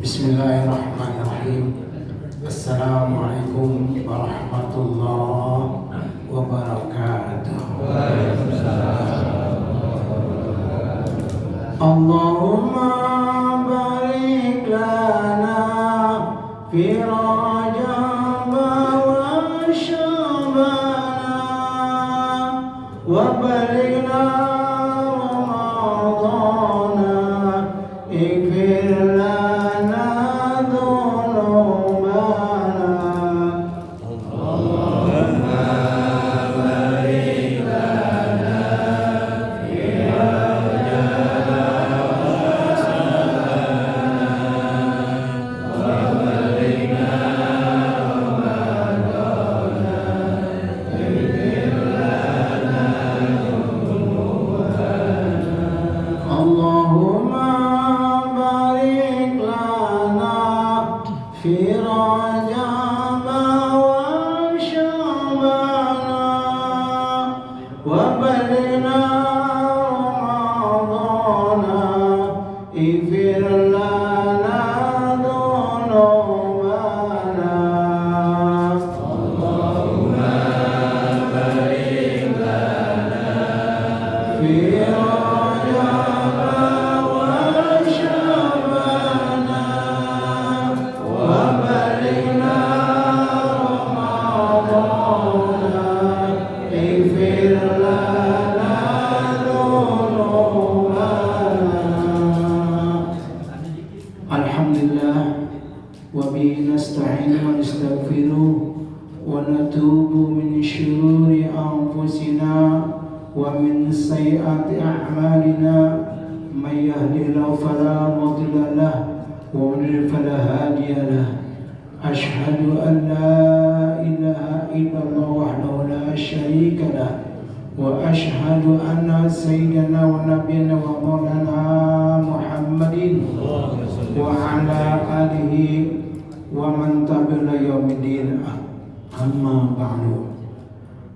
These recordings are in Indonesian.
Bismillahirrahmanirrahim. Assalamualaikum warahmatullahi wabarakatuh. Allahumma barik lana fi Rajab wa Sya'ban wa balighna Ramadana ighfir lana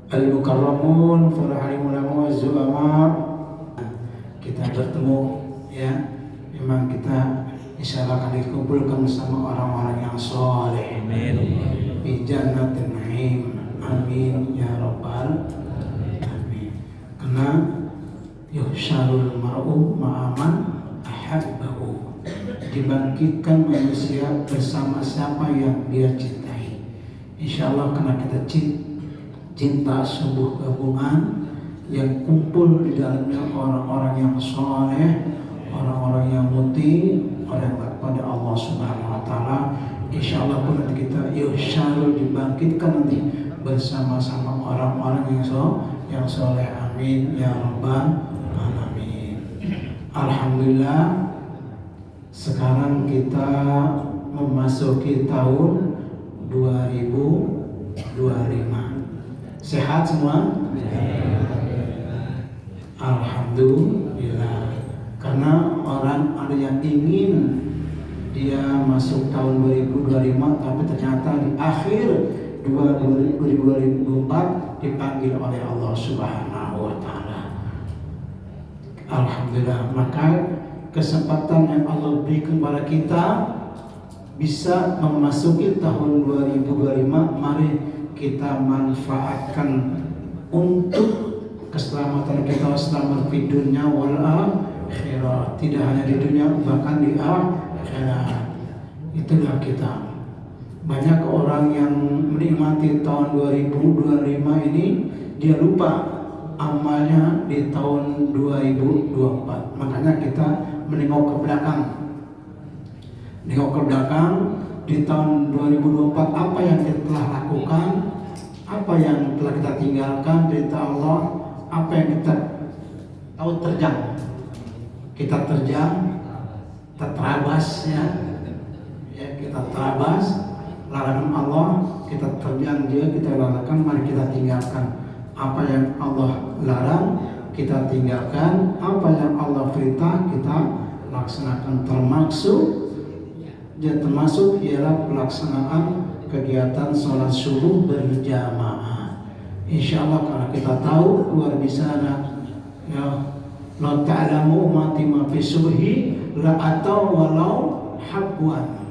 Al-Mukarramun, para alim ulama zu'ama, kita bertemu ya. Memang kita insyaallah akan dikumpulkan bersama orang-orang yang saleh. Amin. Fi jannatin na'im. Amin ya rabbal alamin. Karena yuhsyarul mar'u ma'aman ahabbahu. Dibangkitkan manusia bersama siapa yang dia cintai. Insyaallah karena kita cinta sungguh gabungan yang kumpul di dalamnya orang-orang yang soleh, orang-orang yang muti, orang yang kepada Allah Subhanahu Wa Taala. Insyaallah pun nanti kita yuhsyarul dibangkitkan nanti bersama-sama orang-orang yang soleh. Amin ya rabbal alamin. Alhamdulillah, sekarang kita memasuki tahun 2025. Sehat semua? Alhamdulillah. Karena orang ada yang ingin dia masuk tahun 2025, tapi ternyata di akhir 2024 dipanggil oleh Allah Subhanahu Wa Taala. Alhamdulillah. Maka kesempatan yang Allah berikan kepada kita bisa memasuki tahun 2025, mari kita manfaatkan untuk keselamatan kita, selamat di dunia wal akhirat. Tidak hanya di dunia, bahkan di akhirat. Itulah kita. Banyak orang yang menikmati tahun 2025 ini, dia lupa amalnya di tahun 2024. Makanya kita menengok ke belakang. Menengok ke belakang di tahun 2024, apa yang kita telah lakukan, apa yang telah kita tinggalkan perintah Allah, apa yang kita tahu terjang, kita terabas ya, kita terabas larangan Allah, kita terjang dia, kita lakukan, mari kita tinggalkan. Apa yang Allah larang kita tinggalkan, apa yang Allah perintah kita laksanakan. Termasuk ialah pelaksanaan kegiatan sholat subuh berjamaah. Insyaallah karena kita tahu luar biasa ya, la ta'lamu ummati ma fi subhi la atau walau habwan.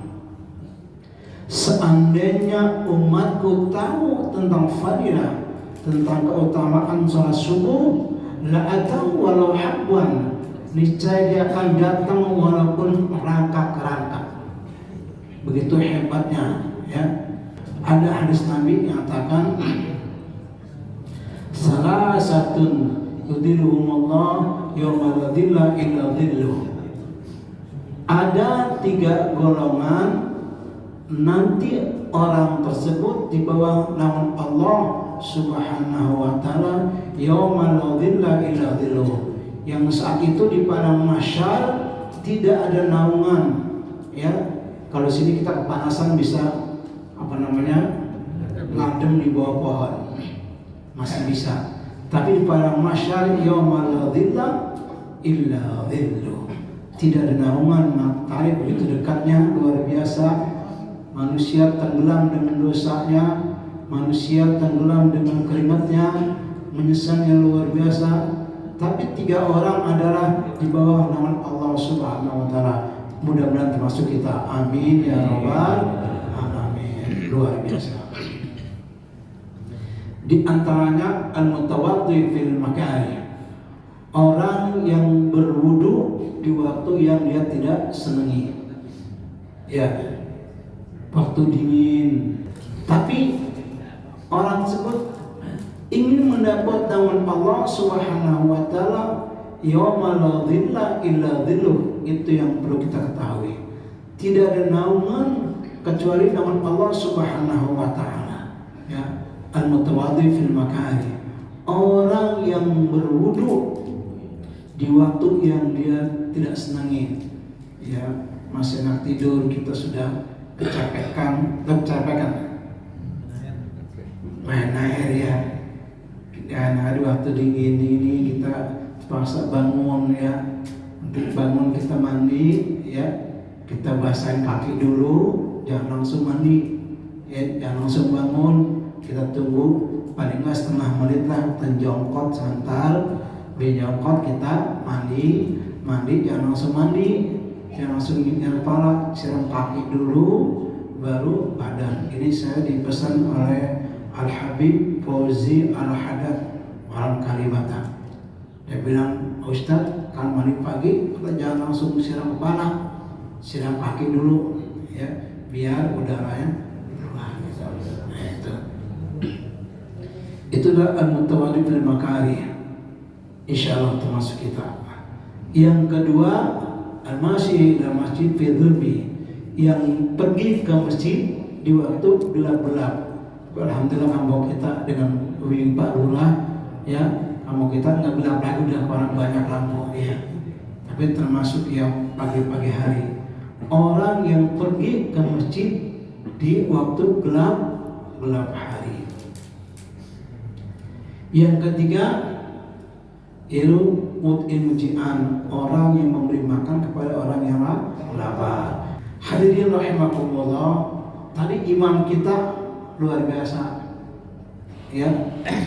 Seandainya umatku tahu tentang fadilah, tentang keutamaan sholat subuh, la atau walau habwan, niscaya dia akan datang walaupun rangkak-rangkak. Begitu hebatnya, ya. Ada hadis Nabi yang mengatakan, salah satun yudhilluhumullah yawma la dhilla illa dhilluh. Ada 3 golongan nanti orang tersebut di bawah naungan Allah Subhanahu wa taala yauma la dhilla illa dhilluh. Yang saat itu di padang mahsyar tidak ada naungan, ya. Kalau sini kita kepanasan bisa ngadem di bawah pohon, masih bisa. Tapi di padang mahsyar yauma la dhilla illa dhilluh, tidak ada naungan matahari, begitu dekatnya, luar biasa. Manusia tenggelam dengan dosanya, manusia tenggelam dengan keringatnya, menyesalnya luar biasa. Tapi 3 orang adalah di bawah naungan Allah Subhanahu wa taala. Mudah-mudahan termasuk kita. Amin ya rabbal alamin. Luar biasa. Di antaranya al-mutawaddi fil makari, orang yang berwudu di waktu yang dia tidak senangi, ya, waktu dingin. Tapi orang tersebut ingin mendapat naungan Allah Subhanahu wa taala yauma la dhilla illa dhilluh. Itu yang perlu kita ketahui. Tidak ada naungan kecuali naungan Allah Subhanahu wa taala, ya. Al-mutawaddi fil makari, orang yang berwudu di waktu yang dia tidak senangi, ya. Masih enak tidur, kita sudah kecapekan main air, ya. Dan ada waktu dingin ini kita terpaksa bangun, ya. Untuk bangun kita mandi, ya. Kita basahin kaki dulu, jangan langsung mandi, ya. Jangan langsung bangun, kita tunggu paling nggak setengah menit lah, kita jongkot sebentar. Jongkot kita mandi, jangan langsung mandi, jangan langsung nyinyir kepala, siram kaki dulu, baru badan. Ini saya dipesan oleh Al-Habib Fauzi Al-Hadad, orang Kalibata. Dia bilang, Ustaz, kan mandi pagi, kita jangan langsung siram kepala, siram kaki dulu, ya, biar udaranya keluar. Nah, itulah al-mutawaddi fil makari. Insyaallah termasuk kita. Yang kedua, al-masyi ila masjid fi dhulmi, yang pergi ke masjid di waktu gelap-gelap. Alhamdulillah kampung kita dengan Wing Pak Lurah, ya, kampung kita nggak gelap lagi, udah banyak lampu, ya. Tapi termasuk yang pagi-pagi hari, orang yang pergi ke masjid di waktu gelap hari. Yang ketiga, mujian, orang yang memberi makan kepada orang yang lapar. Hadirin rahimakumullah, tadi imam kita luar biasa, ya,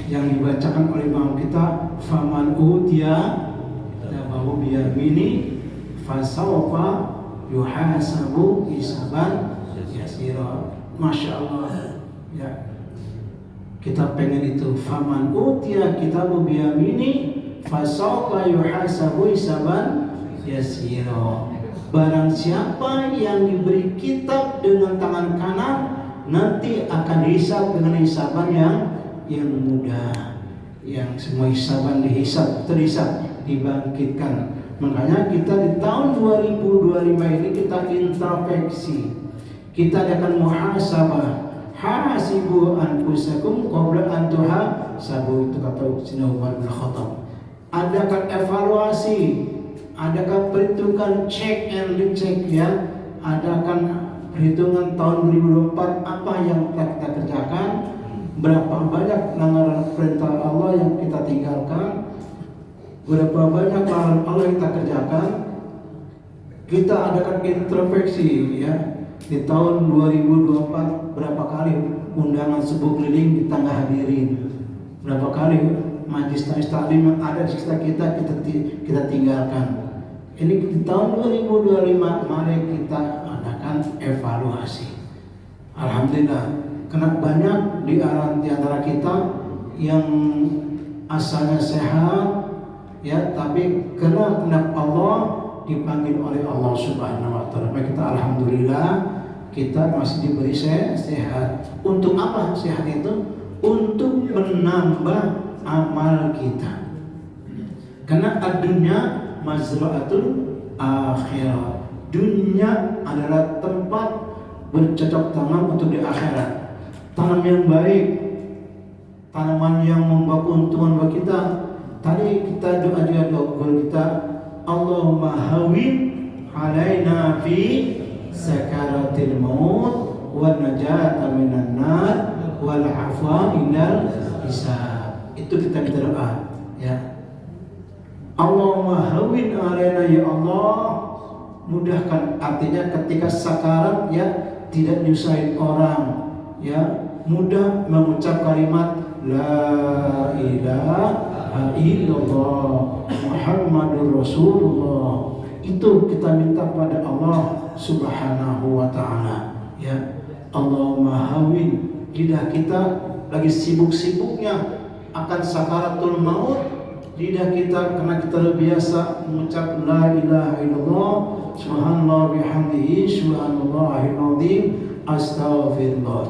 yang dibacakan oleh imam kita, faman utiya kitabahu biyamini fasawfa yuhasabu hisaban yasira. Masya Allah, ya. Kita pengen itu, faman utiya kitabahu biyamini fasawfa yuhasabu hisaban yasira. Barang siapa yang diberi kitab dengan tangan kanan, nanti akan dihisab dengan hisaban yang mudah. Yang semua hisaban terhisab, dibangkitkan. Makanya kita di tahun 2025 ini kita introspeksi. Kita akan muhasabah. Hasibu anfusakum qabla an tuhasabu, itu kata Sayyidina Umar bin Khattab. Adakah evaluasi, adakah perhitungan check and recheck, ya? Adakan perhitungan tahun 2024 apa yang telah kita kerjakan, berapa banyak pelanggaran perintah Allah yang kita tinggalkan, berapa banyak pelanggaran Allah yang kita kerjakan. Kita adakan introspeksi, ya. Di tahun 2024 berapa kali undangan subuh keliling kita nggak hadirin, berapa kali majlis taklim yang ada di sekitar kita tinggalkan, Ini di tahun 2025 mari kita adakan evaluasi. Alhamdulillah, karena banyak di antara kita yang asalnya sehat, ya, tapi karena kehendak Allah dipanggil oleh Allah Subhanahu Wa Taala. Maka kita alhamdulillah kita masih diberi sehat. Untuk apa sehat itu? Untuk menambah amal kita. Karena dunia mazra'atul akhirah. Dunia adalah tempat bercocok tanam untuk di akhirat. Tanam yang baik, tanaman yang membawa keuntungan bagi kita. Tadi kita doa kita, Allahumma hawin alaina fi sakaratil maut wa najata minan nar wal afwa minal hisab. Itu kita minta doa, ya. Allahumma hawin alaina, ya Allah, mudahkan, artinya ketika sakarat, ya, tidak nyusahin orang, ya, mudah mengucap kalimat la ilaha illallah Muhammadur Rasulullah. Itu kita minta pada Allah Subhanahu wa taala, ya. Allahumma hawin, lidah kita lagi sibuk-sibuknya akan sakaratul maut, lidah kita karena kita terbiasa mengucap la ilaha illallah subhanallah bihamdihi subhanallahil azim astaghfirullah,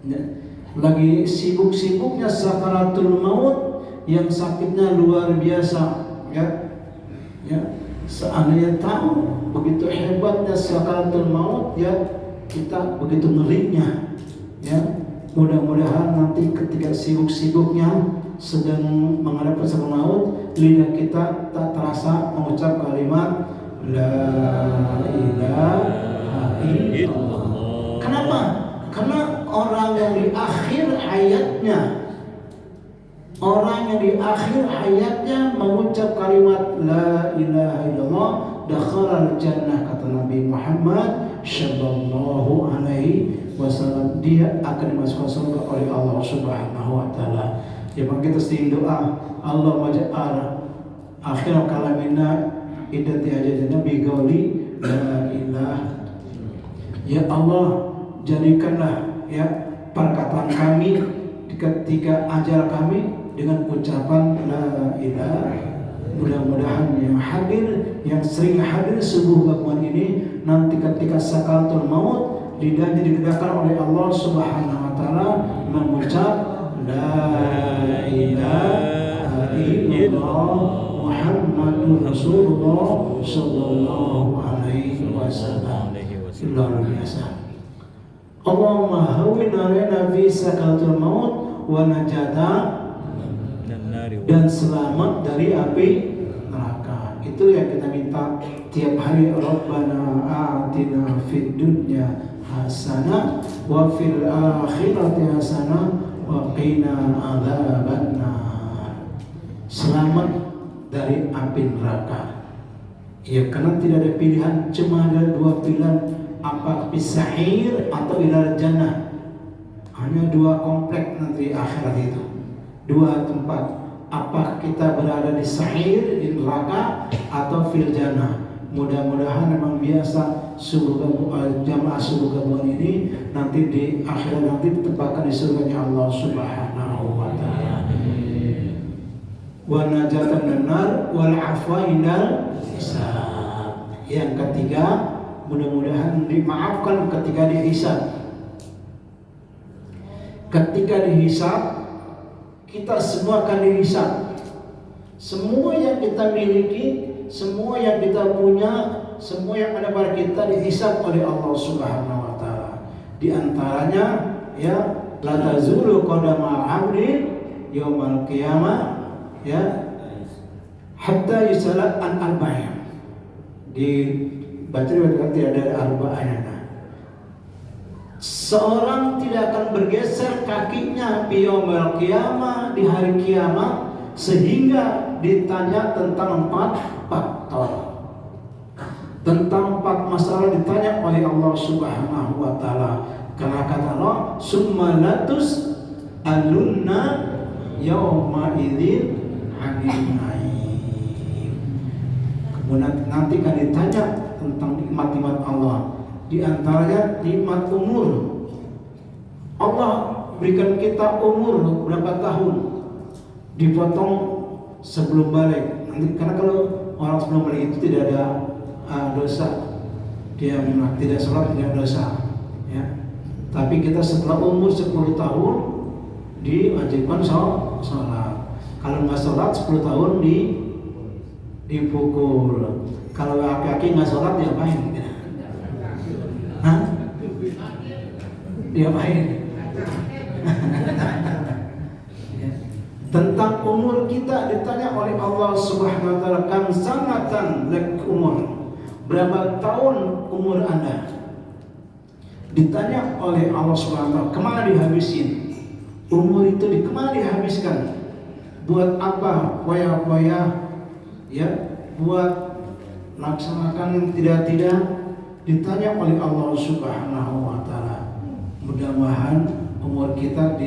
ya. Lagi sibuk-sibuknya sakaratul maut yang sakitnya luar biasa, ya, ya. Seandainya tahu begitu hebatnya sakaratul maut, ya, kita begitu ngerinya, ya. Mudah-mudahan nanti ketika sibuk-sibuknya sedang menghadapi sakaratul maut, lidah kita tak terasa mengucap kalimat la ilaha illallah. Kenapa? Karena orang yang di akhir hayatnya mengucap kalimat la ilaha illallah dakhalal jannah, kata Nabi Muhammad sallallahu alaihi wasallam, dia akan dimasukkan surga oleh Allah Subhanahu wa taala. Ya, maka kita sering doa, Allah maj'al akhir kalamina idati hajatina bi qauli la ilaha. Ya Allah, jadikanlah, ya, perkataan kami ketika ajal kami dengan ucapan la ilaha. Mudah-mudahan yang hadir, yang sering hadir subuh gabungan ini, nanti ketika sakaratul maut lidahnya digerakkan oleh Allah Subhanahu wa taala mengucap la ilaha illallah Muhammadur Rasulullah sallallahu alaihi wasallam. Luar biasa. Allahumma hawwin alaina fi sakaratul maut wa najata, dan selamat dari api neraka. Itu yang kita minta tiap hari. Rabbana atina fid dunya hasanah wa fil akhirati hasanah wa qina adzabannar. Selamat dari api neraka. Ya, karena tidak ada pilihan, cuma ada dua pilihan, apa pisahir atau ilal jannah. Hanya dua komplek nanti akhirat itu, dua tempat. Apa kita berada di sahir, di neraka, atau fil jannah. Mudah-mudahan memang biasa jamaah subuh gabungan ini nanti di akhirat nanti ditempatkan di surganya Allah Subhanahu wa taala. Wa najatan minar wal afwa indal hisab. Yang ketiga, mudah-mudahan dimaafkan ketika dihisab. Ketika dihisab, kita semua akan dihisab. Semua yang kita miliki, semua yang kita punya, semua yang ada pada kita dihisab oleh Allah Subhanahu wa taala. Di antaranya, ya, la tazulu qadama 'abdin yaumal qiyamah, ya, hatta yusalat an arba'in. Dibaca tidak ada arba'in. Seorang tidak akan bergeser kakinya di yaumul qiyamah, di hari kiamat, sehingga ditanya tentang 4 faktor. Tentang 4 masalah ditanya oleh Allah Subhanahu wa taala. Karena kata Allah, summa latus alunna yauma idzin 'anil naim. Kemudian nanti akan ditanya tentang nikmat-nikmat Allah. Di antaranya nikmat umur. Allah berikan kita umur berapa tahun, dipotong sebelum balik. Nanti karena kalau orang sebelum balik itu tidak ada dosa, dia tidak sholat tidak dosa, ya. Tapi kita setelah umur 10 tahun diwajibkan sholat. Kalau nggak sholat 10 tahun dipukul. Kalau laki-laki nggak sholat diapain? Hah? Diapain? Tentang umur kita ditanya oleh Allah Subhanahu wa taala, kam sanatan lak umur. Berapa tahun umur Anda? Ditanya oleh Allah Subhanahu wa taala, kemana dihabisin? Umur itu kemana dihabiskan? Buat apa? Waya-waya, ya, buat laksanakan tidak. Ditanya oleh Allah Subhanahu wa taala. Mudah-mudahan umur kita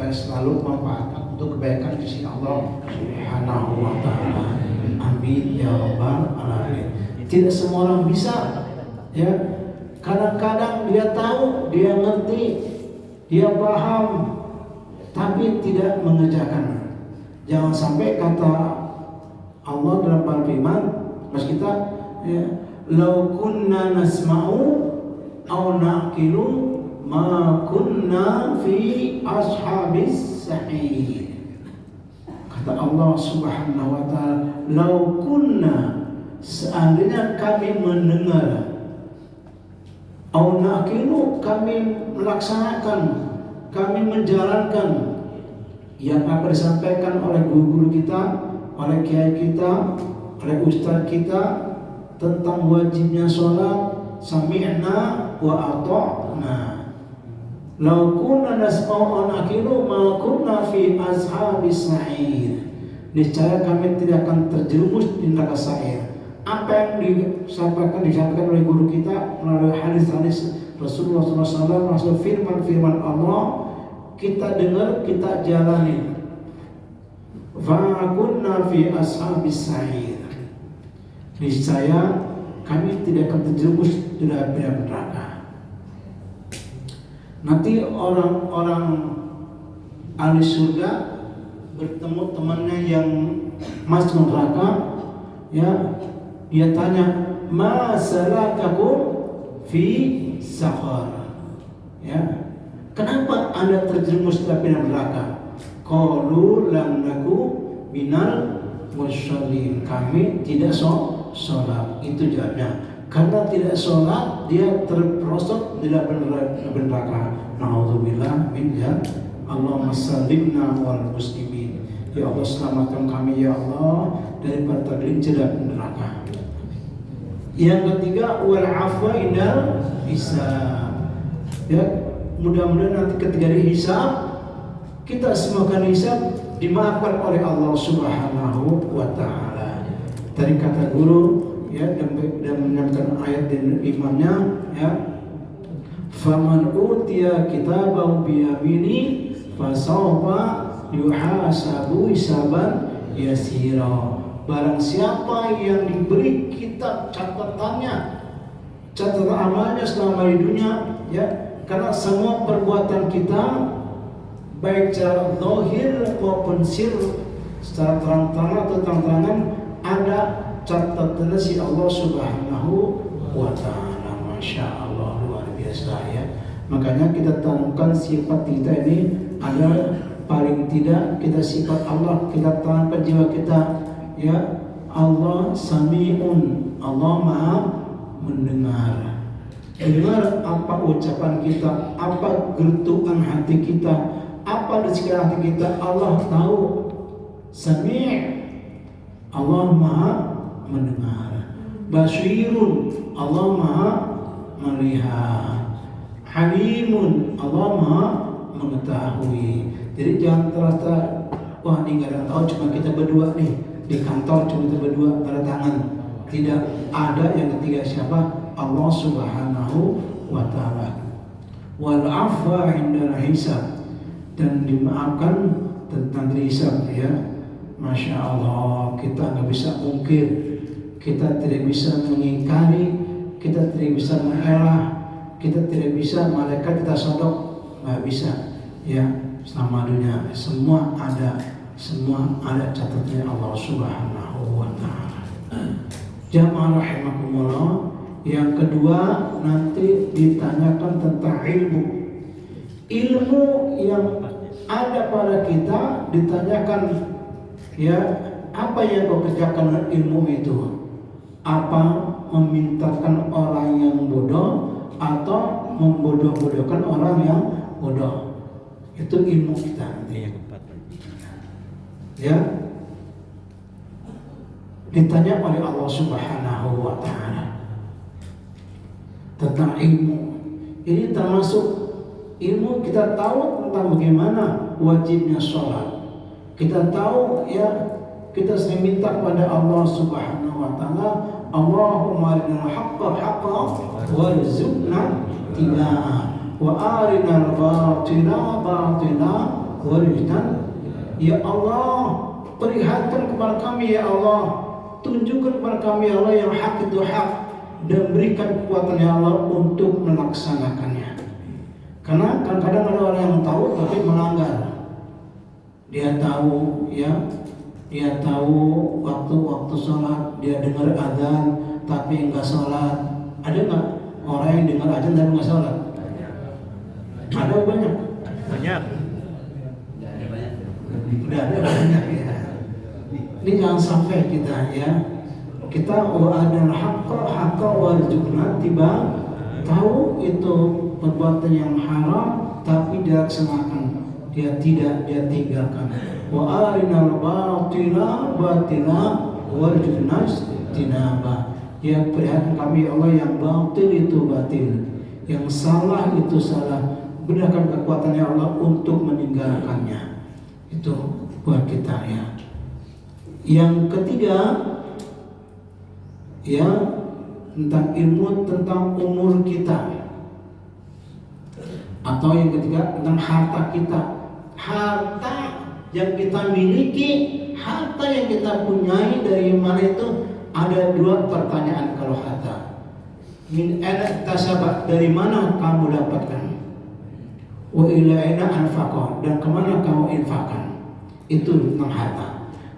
selalu manfaatkan untuk kebaikan di sisi Allah Subhanahu wa taala. Amin ya rabbal alamin. Tidak semua orang bisa, ya. Kadang-kadang dia tahu, dia ngerti, dia paham, tapi tidak mengerjakan. Jangan sampai kata Allah dalam firman, mas kita, ya, lau kunna nasma'u aw naqilu ma kunna fi ashabis sa'id. Kata Allah Subhanahu wa taala, lau kunna, seandainya kami mendengar, aw naqilu, kami melaksanakan, kami menjalankan yang apa disampaikan oleh guru-guru kita, oleh kiai kita, oleh ustaz kita tentang wajibnya sholat, sami'na wa ata'na. Lau kunna nasma'u wa naqilu ma kunna fi ashabis sa'ir. Niscaya kami tidak akan terjerumus di neraka sa'ir. Apa yang disampaikan oleh guru kita melalui hadis-hadis Rasulullah SAW, masuk firman Allah, kita dengar, kita jalani. Fa kunna fi ashabis sa'ir. Niscaya kami tidak akan terjerumus di dalam neraka. Nanti orang-orang ahli surga bertemu temannya yang masuk neraka, ya, dia tanya, ma salakakum fi saqar, ya, kenapa Anda terjerumus dalam neraka? Qalu lam naku minal musallin, kami tidak sholat. Itu jawabnya. Karena tidak sholat, dia terperosok di dalam neraka. Na'udzubillah min dzalik. Allahumma sallimna wal muslimin. Ya Allah, selamatkan kami ya Allah dari tergelincir dalam neraka. Yang ketiga, wal afwa indal hisab. Ya, mudah-mudahan nanti ketika dihisab, kita semua akan hisab dimaafkan oleh Allah Subhanahu wa taala. Tadi kata guru, ya, dan menyampaikan ayat dan imannya, ya, faman utiya kitabahu biyamini fasawfa yuhasabu hisaban yasira. Barang siapa yang diberi kitab catatannya, catatan amalnya selama di dunia, ya, karena semua perbuatan kita baik secara zahir maupun sir, secara terang-terangan atau terang-terangan, ada catatannya si Allah Subhanahu wa taala. Masya Allah, luar biasa, ya. Makanya kita tanamkan sifat kita ini ada, paling tidak kita sifat Allah, kita tanamkan jiwa kita, ya. Allah Sami'un, Allah Maha mendengar. Dengar apa ucapan kita, apa gertukan hati kita, apa di sekitar hati kita, Allah tahu. Sami', Allah Maha mendengar. Basirun, Allah Maha melihat. Halimun, Allah Maha mengetahui. Jadi jangan terasa, wah ini gak ada yang tahu, cuma kita berdua nih di kantor, cuma kita berdua tanda tangan. Tidak ada yang ketiga, siapa? Allah Subhanahu wa taala. Wal afwa indal hisab, dan dimaafkan tentang hisab, ya. Masya Allah, kita nggak bisa mungkir, kita tidak bisa mengingkari, kita tidak bisa mengelak, kita tidak bisa malaikat kita sodok, nggak bisa. Ya, selama dunia semua ada catatannya Allah Subhanahu wa Ta'ala. Jamaah rahimakumullah. Yang kedua, nanti ditanyakan tentang ilmu yang ada pada kita, ditanyakan ya, apa yang kau kerjakan dengan ilmu itu? Apa memintakan orang yang bodoh atau membodoh-bodohkan orang yang bodoh? Itu ilmu kita nanti. Ya, ditanya oleh Allah Subhanahu wa Ta'ala tentang ilmu. Ini termasuk ilmu, kita tahu tentang bagaimana wajibnya sholat. Kita tahu ya, kita sering minta kepada Allah Subhanahu wa Ta'ala, Allahumma arinal haqqa haqqan warzuqna ittiba'ah wa arinal batila batila warzuqna. Ya Allah, perlihatkan kepada kami ya Allah, tunjukkan kepada kami ya Allah yang hak itu hak, dan berikan kekuatan ya Allah untuk melaksanakannya. Karena kadang-kadang ada orang yang tahu tapi melanggar. Dia tahu ya, dia tahu waktu sholat, dia dengar azan tapi enggak sholat. Ada nggak orang yang dengar azan dan enggak sholat? Ada banyak. Udah ada banyak ya. Ini jangan sampai kita ya, kita wa'adal haqqa warzuqna tiba, tahu itu perbuatan yang haram tapi dilaksanakan, dia tinggalkan. Wa arinal batila warzuqna tinaba. Ya, perlihatkan kami Allah yang batil itu batil, yang salah itu salah, berikan kekuatan ya Allah untuk meninggalkannya. Itu buat kita ya. Yang ketiga ya, tentang ilmu tentang umur kita. Atau yang ketiga tentang harta kita. Harta yang kita miliki, harta yang kita punyai, dari mana itu? Ada dua pertanyaan kalau harta. Min aina tasabak, dari mana kamu dapatkan? Wa ila aina anfaqa, dan kemana kamu infakkan? Itu tentang harta.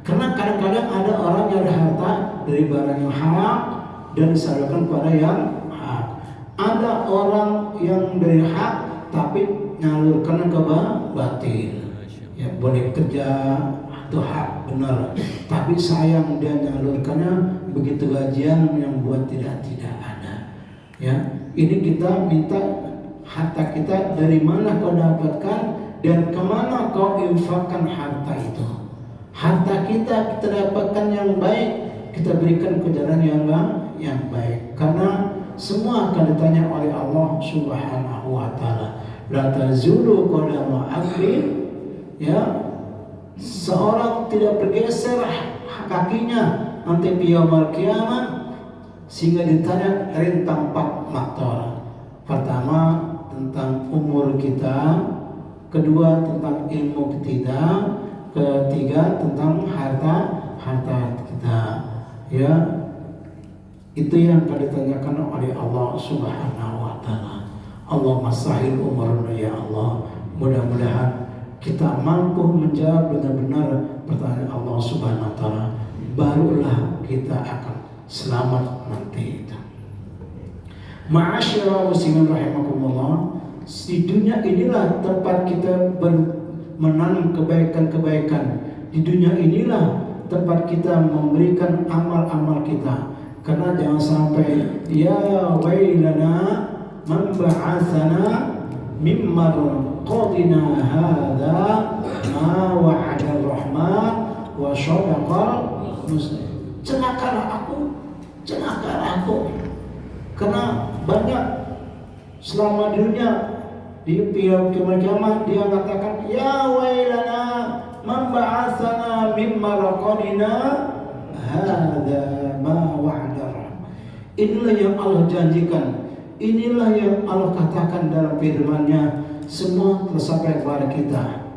Karena kadang-kadang ada orang yang ada harta dari barang yang haram dan disalurkan pada yang hak. Ada orang yang dari hak tapi nyalurkan ke batil. Ya, boleh kerja itu hak benar, tapi sayang dia nyalurkannya begitu gajian yang buat tidak ada. Ya, ini kita minta harta kita dari mana kau dapatkan dan kemana kau infakkan harta itu. Harta kita dapatkan yang baik, kita berikan ke jalan yang baik. Karena semua akan ditanya oleh Allah Subhanahu wa Ta'ala. La tazulu qadama 'abdin, ya, seorang tidak bergeser kakinya nanti yaumul qiyamah sehingga ditanya tentang 4 faktor. Pertama tentang umur kita, kedua tentang ilmu kita, ketiga tentang harta kita. Ya, itu yang akan ditanyakan oleh Allah Subhanahu wa Ta'ala. Allahumma sahil umurna ya Allah. Mudah-mudahan kita mampu menjawab benar-benar pertanyaan Allah Subhanahu wa Ta'ala, barulah kita akan selamat nanti itu. Ma'asyiral muslimin rahimakumullah, di dunia inilah tempat kita menanam kebaikan-kebaikan. Di dunia inilah tempat kita memberikan amal-amal kita. Karena jangan sampai ya wailana man ba'atsana mimma qadina hadza ma wa'ada ar-rahman wa shadaqa muslim. Celakalah aku. Karena banyak selama dunia di kiamat dia mengatakan ya wailana man ba'atsana mimma qadina hadza ma wa'ada ar-rahman. Inilah yang Allah janjikan. Inilah yang Allah katakan dalam firman-Nya, semua tersampai kepada kita.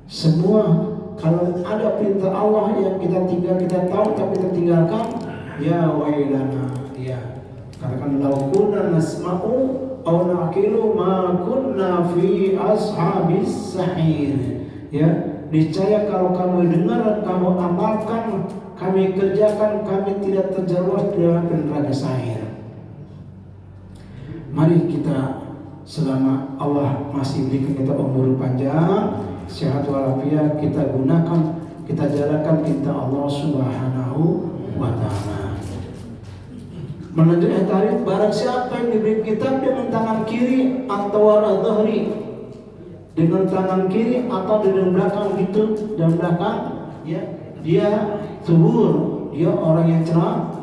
Semua, kalau ada perintah Allah yang kita tahu tapi kita tinggalkan, ya wailana, ya. Katakan law kunna nasma'u aw naqilu ma kunna fi ashabis sahir. Ya, niscaya kalau kamu dengar, kamu amalkan, kami kerjakan, kami tidak terjerumus dalam neraka sahir. Mari kita selama Allah masih berikan kita umur panjang, sehat walafiat, kita gunakan, kita jalankan perintah Allah Subhanahu wa taala. Menuju tarikh, barang siapa yang diberi kitab dengan tangan kiri atau wara dhahri, dengan tangan kiri atau dengan belakang gitu, dan belakang, ya, dia subur, dia orang yang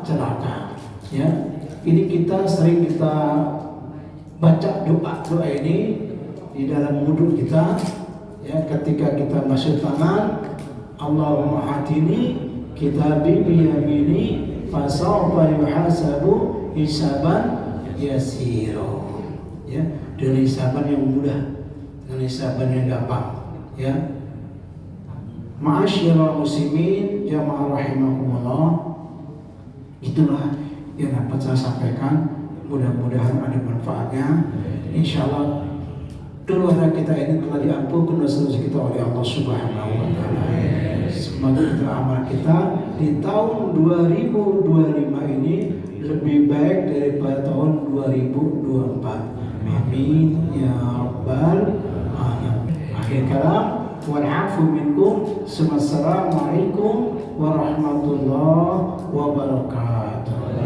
celaka. Ya, ini kita sering kita baca doa ini di dalam wudhu kita, ya, ketika kita masuk tangan, Allahumma hatini kitabi biyamini fasawfa yuhasabu hisaban yasiro, ya, dengan hisaban yang mudah, dengan hisaban yang gampang, ya. Ma'asyiral muslimin jamaah rahimakumullah, itulah yang dapat saya sampaikan. Mudah-mudahan ada manfaatnya. Insyaallah keluarga kita ini telah diampunkan dosa-dosa kita oleh Allah Subhanahu wa taala. Semoga kita amal kita di tahun 2025 ini lebih baik daripada tahun 2024. Amin ya rabbal alamin. Akhir kalam, wal 'afu minkum. Assalamualaikum warahmatullahi wabarakatuh.